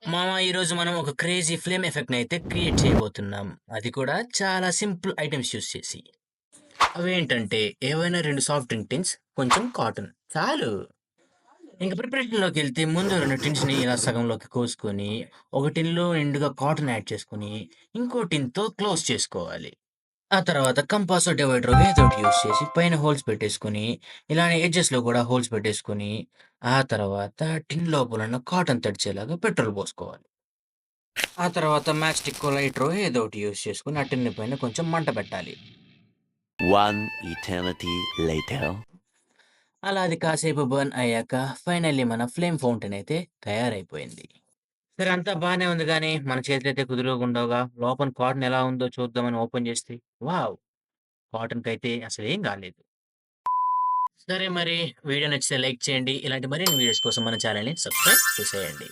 మామ ఈరోజు మనం ఒక క్రేజీ ఫ్లేమ్ ఎఫెక్ట్‌నయితే క్రియేట్ చేయబోతున్నాం. అది కూడా చాలా సింపుల్ ఐటెమ్స్ యూజ్ చేసి. అవేంటంటే ఏవైనా 2 సాఫ్ట్ డ్రింక్ టిన్స్, కొంచెం కాటన్ చాలు. ఇంక ప్రిపరేషన్‌లోకెళ్తే ముందు 2 టిన్స్‌ని ఇలా సగంలోకి కోసుకొని, ఒక టిన్‌లో నిండుగా కాటన్ యాడ్ చేసుకొని, ఇంకో టిన్‌తో క్లోజ్ చేసుకోవాలి. ఆ తర్వాత కంపాసో డివైడరో ఏదో ఒకటి యూజ్ చేసి పైన హోల్స్ పెట్టేసుకొని, ఇలానే ఎడ్జెస్‌లో కూడా హోల్స్ పెట్టేసుకొని, ఆ తర్వాత టిన్ లోపలున్న కాటన్ తడిచేలాగా పెట్రోల్ పోసుకోవాలి. ఆ తర్వాత మ్యాచ్ స్టిక్కో, లైటరో ఏదో ఒకటి యూజ్ చేసుకొని ఆ టిన్ను పైన కొంచెం మంట పెట్టాలి. One eternity later. అలా అది కాసేపు బర్న్ అయ్యాక ఫైనల్లీ మన ఫ్లేమ్ ఫౌంటైన్ అయితే తయారైపోయింది. సరే అంతా బానే ఉంది గానీ, మన చేతులైతే కుదురుకుండవుగా. లోపల కాటన్ ఎలా ఉందో చూద్దామని ఓపెన్ చేస్తే వావ్! కాటన్‌కైతే అసలేం కాలేదు. సరే మరి వీడియో నచ్చితే లైక్ చేయండి. ఇలాంటి మరిన్ని వీడియోస్ కోసం మన ఛానెల్‌ని సబ్స్క్రైబ్ చేసేయండి.